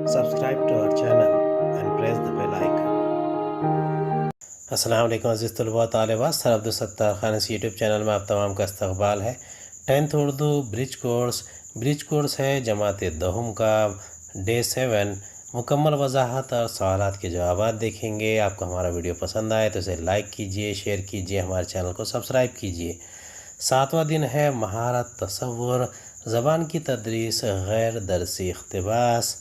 subscribe to our channel and press the bell icon. السلام علیکم عزیز طلباء طالبات، سر عبدالستار خان اس یوٹیوب چینل میں آپ تمام کا استقبال ہے۔ 10th اردو برج کورس ہے جماعت دہم کا ڈے 7۔ مکمل وضاحت اور سوالات کے جوابات دیکھیں گے۔ آپ کو ہمارا ویڈیو پسند آئے تو اسے لائک کیجئے، شیئر کیجئے، ہمارے چینل کو سبسکرائب کیجئے۔ 7واں دن ہے مہارت تصور، زبان کی تدریس غیر درسی اقتباس۔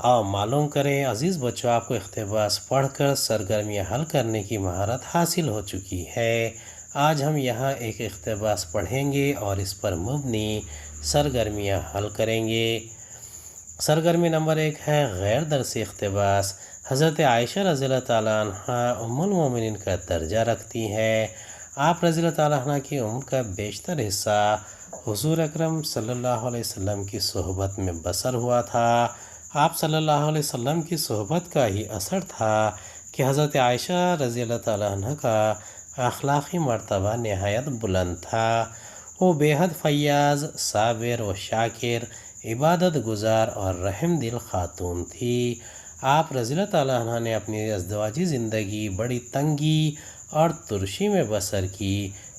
آؤ معلوم کریں عزیز بچوں، آپ کو اقتباس پڑھ کر سرگرمیاں حل کرنے کی مہارت حاصل ہو چکی ہے۔ آج ہم یہاں ایک اقتباس پڑھیں گے اور اس پر مبنی سرگرمیاں حل کریں گے۔ سرگرمی نمبر 1 ہے غیر درسی اقتباس۔ حضرت عائشہ رضی اللہ تعالیٰ عنہ ام المومنین کا درجہ رکھتی ہیں۔ آپ رضی اللہ تعالیٰ عنہ کی عمر کا بیشتر حصہ حضور اکرم صلی اللہ علیہ وسلم کی صحبت میں بسر ہوا تھا۔ آپ صلی اللہ علیہ وسلم کی صحبت کا ہی اثر تھا کہ حضرت عائشہ رضی اللہ تعالیٰ عنہ کا اخلاقی مرتبہ نہایت بلند تھا۔ وہ بے حد فیاض، صابر و شاکر، عبادت گزار اور رحم دل خاتون تھی۔ آپ رضی اللہ تعالیٰ عنہ نے اپنی ازدواجی زندگی بڑی تنگی اور ترشی میں بسر کی،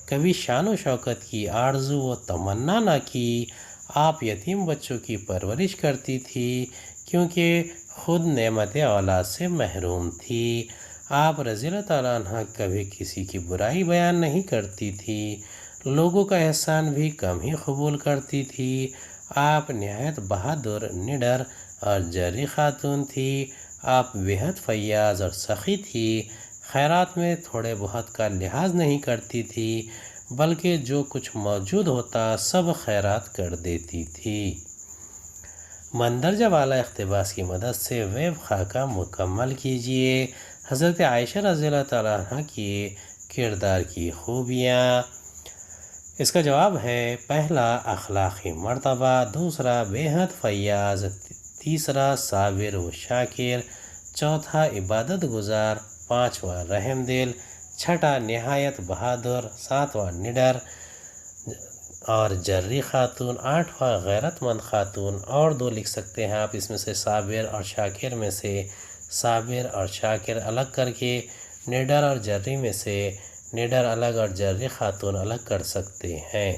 کبھی شان و شوکت کی آرزو و تمنا نہ کی۔ آپ یتیم بچوں کی پرورش کرتی تھی کیونکہ خود نعمت اولاد سے محروم تھی۔ آپ رضی اللہ تعالیٰ عنہ کبھی کسی کی برائی بیان نہیں کرتی تھی، لوگوں کا احسان بھی کم ہی قبول کرتی تھی۔ آپ نہایت بہادر، نڈر اور جرأ خاتون تھی۔ آپ بےحد فیاض اور سخی تھی، خیرات میں تھوڑے بہت کا لحاظ نہیں کرتی تھی، بلکہ جو کچھ موجود ہوتا سب خیرات کر دیتی تھی۔ مندرجہ والا اقتباس کی مدد سے ویب خاکہ مکمل کیجیے۔ حضرت عائشہ رضی اللہ تعالیٰ عنہ کی کردار کی خوبیاں۔ اس کا جواب ہے: پہلا اخلاقی مرتبہ، دوسرا بے حد فیاض، تیسرا صابر و شاکر، چوتھا عبادت گزار، پانچواں رحم دل، چھٹا نہایت بہادر، ساتواں نڈر اور جرأ خاتون، آٹھواں غیرت مند خاتون۔ اور دو لکھ سکتے ہیں آپ اس میں سے، صابر اور شاکر میں سے صابر اور شاکر الگ کر کے، نڈر اور جرأ میں سے نڈر الگ اور جرأ خاتون الگ کر سکتے ہیں۔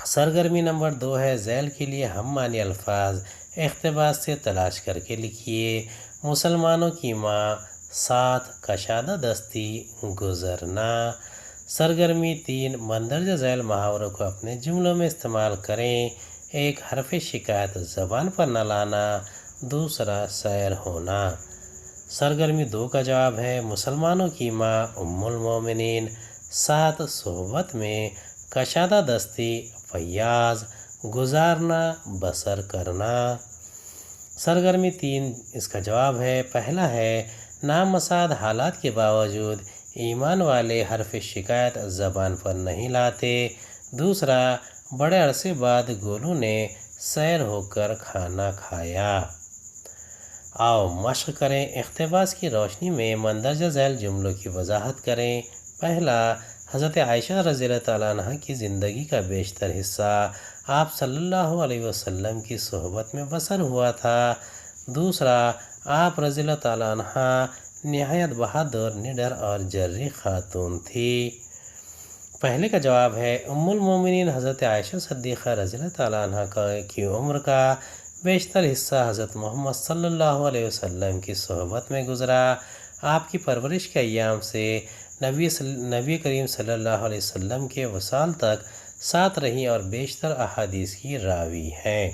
سرگرمی نمبر 2 ہے ذیل کے لیے ہم معنی الفاظ اقتباس سے تلاش کر کے لکھیے۔ مسلمانوں کی ماں، ساتھ کشادہ دستی، گزرنا۔ سرگرمی 3 مندرجہ ذیل محاوروں کو اپنے جملوں میں استعمال کریں۔ 1 حرف شکایت زبان پر نہ لانا، دوسرا سیر ہونا۔ سرگرمی 2 کا جواب ہے: مسلمانوں کی ماں ام المومنین، ساتھ صحبت میں، کشادہ دستی، فیاض، گزارنا، بسر کرنا۔ سرگرمی 3 اس کا جواب ہے: پہلا ہے نامساعد حالات کے باوجود ایمان والے حرف شکایت زبان پر نہیں لاتے، دوسرا بڑے عرصے بعد گولو نے سیر ہو کر کھانا کھایا۔ آؤ مشق کریں۔ اقتباس کی روشنی میں مندرجہ ذیل جملوں کی وضاحت کریں۔ پہلا، حضرت عائشہ رضی اللہ تعالیٰ عنہ کی زندگی کا بیشتر حصہ آپ صلی اللہ علیہ وسلم کی صحبت میں بسر ہوا تھا۔ دوسرا، آپ رضی اللہ تعالیٰ عنہ نہایت بہادر، نڈر اور جرأ خاتون تھی۔ پہلے کا جواب ہے: ام المومنین حضرت عائشہ صدیقہ رضی اللہ تعالیٰ عنہ کی عمر کا بیشتر حصہ حضرت محمد صلی اللہ علیہ وسلم کی صحبت میں گزرا۔ آپ کی پرورش کے ایام سے نبی کریم صلی اللہ علیہ وسلم کے وصال تک ساتھ رہی اور بیشتر احادیث کی راوی ہیں۔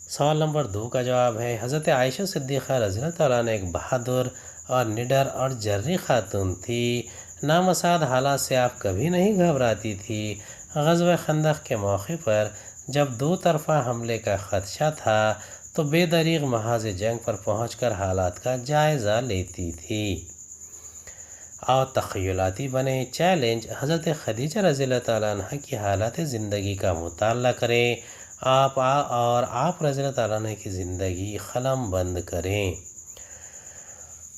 سوال نمبر 2 کا جواب ہے: حضرت عائشہ صدیقہ رضی اللہ تعالیٰ عنہ ایک بہادر اور نڈر اور جرأ خاتون تھی۔ نامساعد حالات سے آپ کبھی نہیں گھبراتی تھی۔ غزوہ خندق کے موقع پر جب 2 طرفہ حملے کا خدشہ تھا تو بے دریغ محاذ جنگ پر پہنچ کر حالات کا جائزہ لیتی تھی۔ اور تخیلاتی بنے۔ چیلنج: حضرت خدیجہ رضی اللہ تعالیٰ عنہ کی حالات زندگی کا مطالعہ کریں۔ آپ رضی اللہ تعالیٰ عنہ کی زندگی قلم بند کریں۔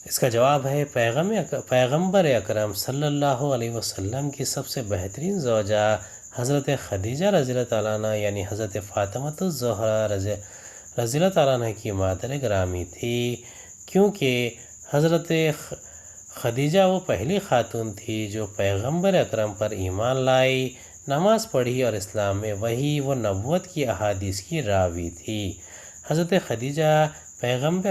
اس کا جواب ہے: پیغمبر اکرم صلی اللہ علیہ وسلم کی سب سے بہترین زوجہ حضرت خدیجہ رضی اللہ تعالیٰ عنہ یعنی حضرت فاطمہ الزہرا رضی اللہ تعالیٰ عنہ کی مادر گرامی تھی، کیونکہ حضرت خدیجہ وہ پہلی خاتون تھی جو پیغمبر اکرم پر ایمان لائی، نماز پڑھی اور اسلام میں وحی و نبوت کی احادیث کی راوی تھی۔ حضرت خدیجہ پیغمبر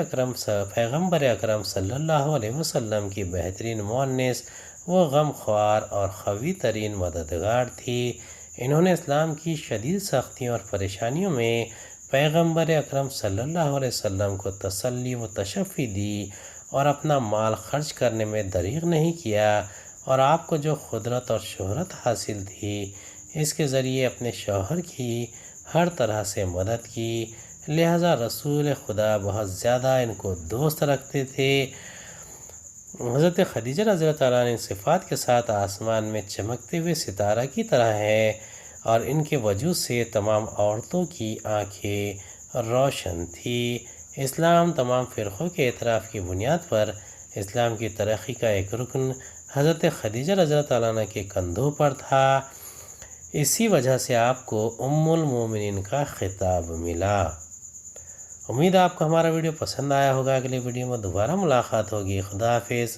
اکرم صلی اللہ علیہ وسلم کی بہترین مؤنس و غم خوار اور قوی ترین مددگار تھی۔ انہوں نے اسلام کی شدید سختیوں اور پریشانیوں میں پیغمبر اکرم صلی اللہ علیہ وسلم کو تسلی و تشفی دی اور اپنا مال خرچ کرنے میں دریغ نہیں کیا، اور آپ کو جو قدرت اور شہرت حاصل تھی اس کے ذریعے اپنے شوہر کی ہر طرح سے مدد کی، لہذا رسول خدا بہت زیادہ ان کو دوست رکھتے تھے۔ حضرت خدیجہ رضی اللہ تعالیٰ عنہ صفات کے ساتھ آسمان میں چمکتے ہوئے ستارہ کی طرح ہے، اور ان کے وجود سے تمام عورتوں کی آنکھیں روشن تھی۔ اسلام تمام فرقوں کے اعتراف کی بنیاد پر اسلام کی ترقی کا ایک رکن حضرت خدیجہ رضی اللہ تعالیٰ عنہ کے کندھوں پر تھا، اسی وجہ سے آپ کو ام المومنین کا خطاب ملا۔ امید ہے آپ کو ہمارا ویڈیو پسند آیا ہوگا۔ اگلے ویڈیو میں دوبارہ ملاقات ہوگی۔ خدا حافظ۔